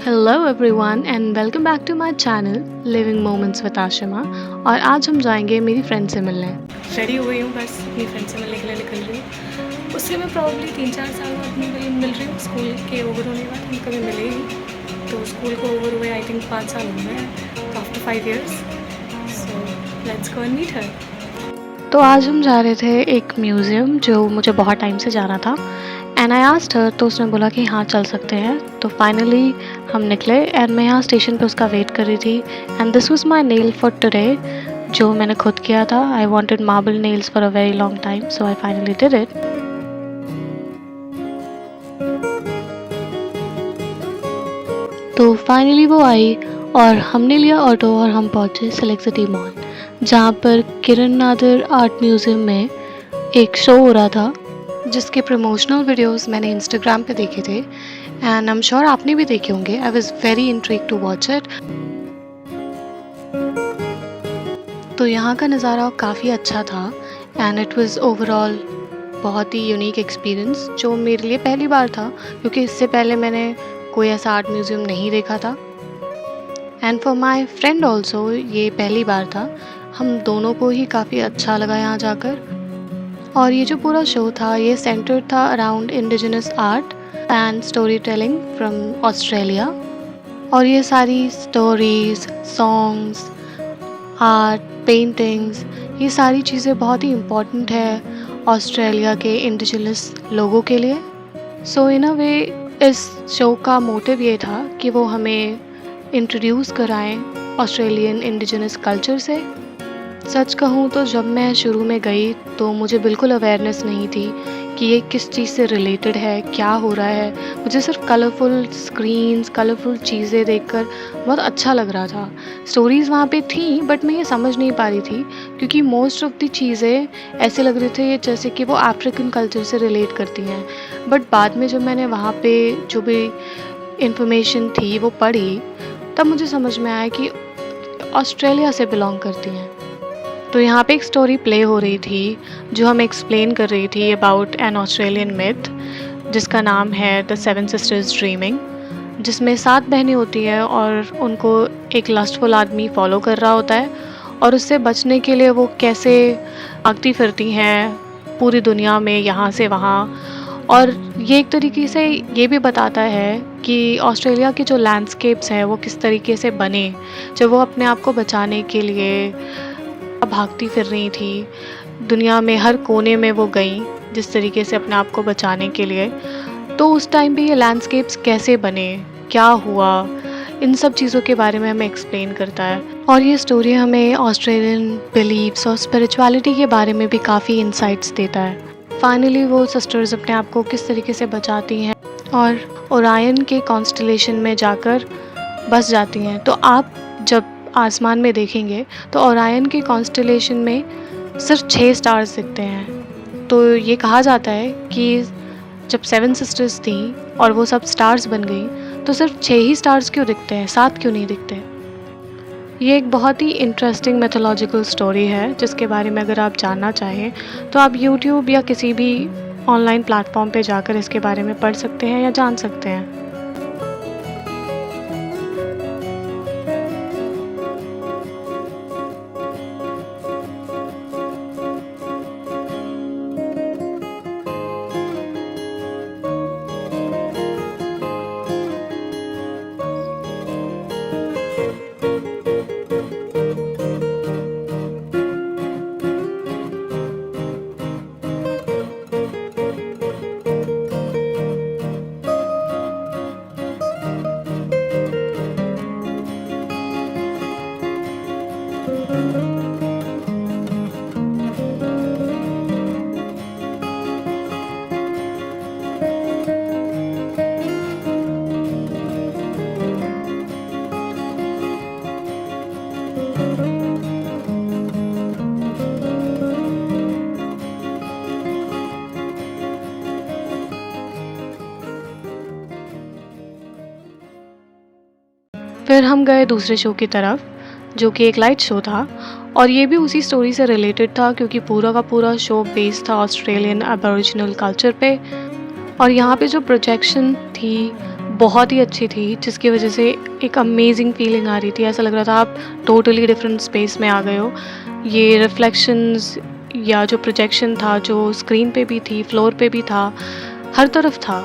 Hello everyone and welcome back to my channel Living Moments with Ashima. और आज हम जाएंगे मेरी फ्रेंड से मिलने। रेडी हो गई हूँ, बस अपनी फ्रेंड से मिलने के लिए निकल रही हूँ। उससे मैं प्रॉब्ली 3-4 साल बाद मिल रही हूँ। स्कूल के ओवर होने के बाद हम कभी मिले ही, तो स्कूल को ओवर हुए आई थिंक 5 साल हो गए, तो after 5 years so let's go and meet her. तो आज हम जा रहे थे एक म्यूज़ियम जो मुझे बहुत टाइम से जाना था एंड आई आस्क्ड हर, तो उसने बोला कि हाँ चल सकते हैं। तो फाइनली हम निकले एंड मैं यहाँ स्टेशन पे उसका वेट कर रही थी and this was my nail for today जो मैंने खुद किया था। I wanted marble nails for a very long time, so I finally did it. तो फाइनली वो आई और हमने लिया ऑटो और हम पहुँचे सिलेक्ट सिटी मॉल, जहाँ पर किरण नादर आर्ट म्यूज़ियम में एक शो हो रहा था जिसके प्रमोशनल वीडियोस मैंने इंस्टाग्राम पे देखे थे एंड आई एम श्योर आपने भी देखे होंगे। I was very intrigued to watch it. तो यहाँ का नज़ारा काफ़ी अच्छा था एंड इट वाज ओवरऑल बहुत ही यूनिक एक्सपीरियंस जो मेरे लिए पहली बार था, क्योंकि इससे पहले मैंने कोई ऐसा आर्ट म्यूज़ियम नहीं देखा था and for my friend also ये पहली बार था। हम दोनों को ही काफ़ी अच्छा लगा यहाँ जाकर। और ये जो पूरा शो था ये सेंटर्ड था around indigenous art and story telling from Australia. और ये सारी स्टोरीज, सॉन्ग्स, आर्ट, पेंटिंग्स, ये सारी चीज़ें बहुत ही इम्पॉर्टेंट है ऑस्ट्रेलिया के इंडिजिनस लोगों के लिए। सो इन अ वे इस शो का मोटिव ये था कि वो हमें इंट्रोड्यूस कराएं ऑस्ट्रेलियन इंडिजिनस कल्चर से। सच कहूँ तो जब मैं शुरू में गई तो मुझे बिल्कुल अवेयरनेस नहीं थी कि ये किस चीज़ से रिलेटेड है, क्या हो रहा है। मुझे सिर्फ कलरफुल स्क्रीन्स, कलरफुल चीज़ें देखकर बहुत अच्छा लग रहा था। स्टोरीज़ वहाँ पे थी बट मैं ये समझ नहीं पा रही थी, क्योंकि मोस्ट ऑफ द चीज़ें ऐसे लग रहे थे जैसे कि वो अफ्रीकन कल्चर से रिलेट करती हैं। बट बाद में जब मैंने वहाँ पे जो भी इंफॉर्मेशन थी वो पढ़ी, तब मुझे समझ में आया कि ऑस्ट्रेलिया से बिलोंग करती हैं। तो यहाँ पे एक स्टोरी प्ले हो रही थी जो हमें एक्सप्लेन कर रही थी अबाउट एन ऑस्ट्रेलियन मिथ जिसका नाम है द 7 सिस्टर्स ड्रीमिंग, जिसमें 7 बहनें होती हैं और उनको एक लस्टफुल आदमी फॉलो कर रहा होता है और उससे बचने के लिए वो कैसे भागती फिरती हैं पूरी दुनिया में यहाँ से वहाँ। और ये एक तरीके से ये भी बताता है कि ऑस्ट्रेलिया के जो लैंडस्केप्स हैं वो किस तरीके से बने जब वो अपने आप को बचाने के लिए भागती फिर रही थी दुनिया में। हर कोने में वो गई जिस तरीके से अपने आप को बचाने के लिए। तो उस टाइम पे ये लैंडस्केप्स कैसे बने, क्या हुआ, इन सब चीज़ों के बारे में हमें एक्सप्लेन करता है। और ये स्टोरी हमें ऑस्ट्रेलियन बिलीव्स और स्पिरिचुअलिटी के बारे में भी काफ़ी इंसाइट्स देता है। फाइनली वो सिस्टर्स अपने आप को किस तरीके से बचाती हैं और ओरायन के कॉन्स्टलेशन में जाकर बस जाती हैं। तो आप जब आसमान में देखेंगे तो ओरायन के कॉन्स्टलेशन में सिर्फ 6 स्टार्स दिखते हैं। तो ये कहा जाता है कि जब 7 सिस्टर्स थी और वो सब स्टार्स बन गई तो सिर्फ 6 ही स्टार्स क्यों दिखते हैं, 7 क्यों नहीं दिखते। ये एक बहुत ही इंटरेस्टिंग मैथोलॉजिकल स्टोरी है जिसके बारे में अगर आप जानना चाहें तो आप यूट्यूब या किसी भी ऑनलाइन प्लेटफॉर्म पे जाकर इसके बारे में पढ़ सकते हैं या जान सकते हैं। फिर हम गए दूसरे शो की तरफ जो कि एक लाइट शो था और ये भी उसी स्टोरी से रिलेटेड था, क्योंकि पूरा का पूरा शो बेस्ड था ऑस्ट्रेलियन अबोरिजिनल कल्चर पे। और यहाँ पे जो प्रोजेक्शन थी बहुत ही अच्छी थी, जिसकी वजह से एक अमेजिंग फीलिंग आ रही थी। ऐसा लग रहा था आप टोटली डिफरेंट स्पेस में आ गए हो। ये रिफ्लेक्शंस या जो प्रोजेक्शन था, जो स्क्रीन पे भी थी, फ्लोर पे भी था, हर तरफ था।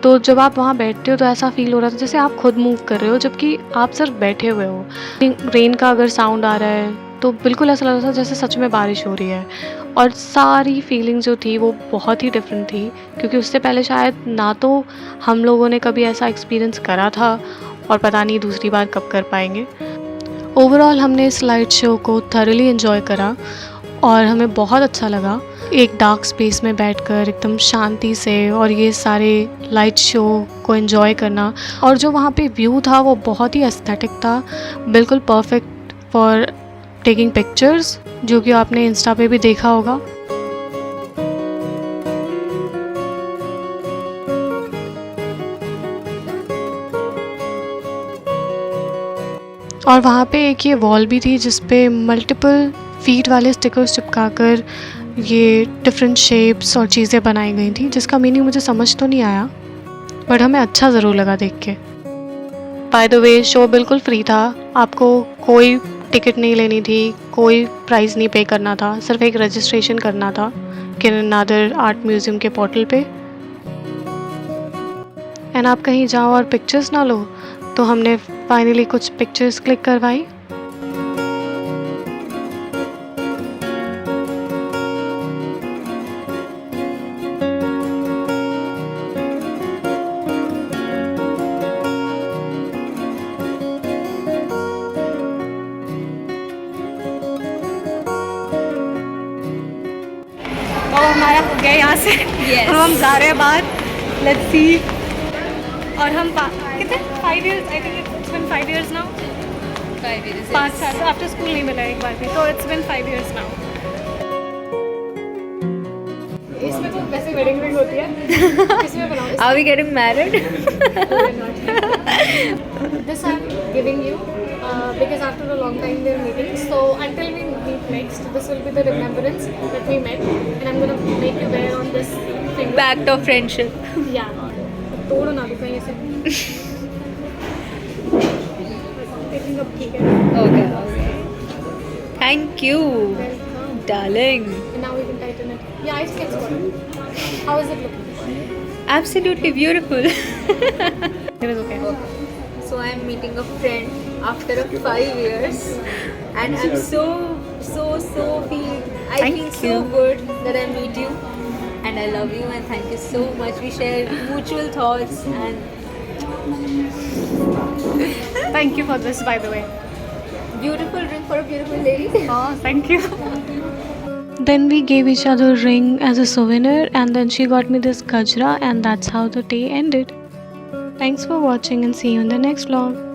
तो जब आप वहाँ बैठते हो तो ऐसा फ़ील हो रहा था जैसे आप खुद मूव कर रहे हो, जबकि आप सिर्फ बैठे हुए हो। रेन का अगर साउंड आ रहा है तो बिल्कुल ऐसा लग रहा था जैसे सच में बारिश हो रही है। और सारी फीलिंग जो थी वो बहुत ही डिफरेंट थी, क्योंकि उससे पहले शायद ना तो हम लोगों ने कभी ऐसा एक्सपीरियंस करा था, और पता नहीं दूसरी बार कब कर पाएंगे। ओवरऑल हमने इस लाइट शो को थॉरली एंजॉय करा और हमें बहुत अच्छा लगा एक डार्क स्पेस में बैठकर एकदम शांति से और ये सारे लाइट शो को एंजॉय करना। और जो वहाँ पे व्यू था वो बहुत ही एस्थेटिक था, बिल्कुल परफेक्ट फॉर टेकिंग पिक्चर्स, जो कि आपने इंस्टा पे भी देखा होगा। और वहाँ पे एक ये वॉल भी थी जिस पे मल्टीपल फीट वाले स्टिकर्स चिपकाकर ये डिफरेंट शेप्स और चीज़ें बनाई गई थी, जिसका मीनिंग मुझे समझ तो नहीं आया, बट हमें अच्छा ज़रूर लगा देख के। बाय द वे, शो बिल्कुल फ्री था, आपको कोई टिकट नहीं लेनी थी, कोई प्राइस नहीं पे करना था, सिर्फ एक रजिस्ट्रेशन करना था किरण नादर आर्ट म्यूज़ियम के पोर्टल पे। एंड आप कहीं जाओ और पिक्चर्स ना लो, तो हमने फाइनली कुछ पिक्चर्स क्लिक करवाई। और हमारा हो गया यहाँ से। Yes. अब हम जा रहे हैं बाहर, लेट्स सी। और हम कितने 5 years, I think it's been 5 years now. 5 years. 5 साल आफ्टर स्कूल नहीं मिला एक बार भी, तो इट्स बिन 5 years नाउ। इसमें तो वैसे वेडिंग रिंग होती है, इसमें बनाओ। Are we getting married? This I'm giving you because after a long time we're meeting. So until we meet next, this will be the remembrance that we met, and I'm gonna make you wear on this finger. Act of friendship. Yeah. तोड़ो ना भी कहीं से। I think अब ठीक है। Okay. Thank you, Welcome. darling. And now we can tighten it. Yeah, I think it's good. How is it looking? Absolutely beautiful. It is okay. So I'm meeting a friend after 5 years, and I'm so feel. I Thank feel so you. good that I meet you, and I love you, and thank you so much. We share mutual thoughts, and Thank you for this, by the way. beautiful ring for a beautiful lady. Oh, thank you. Then we gave each other a ring as a souvenir, and then she got me this gajra, and that's how the day ended. Thanks for watching and see you in the next vlog.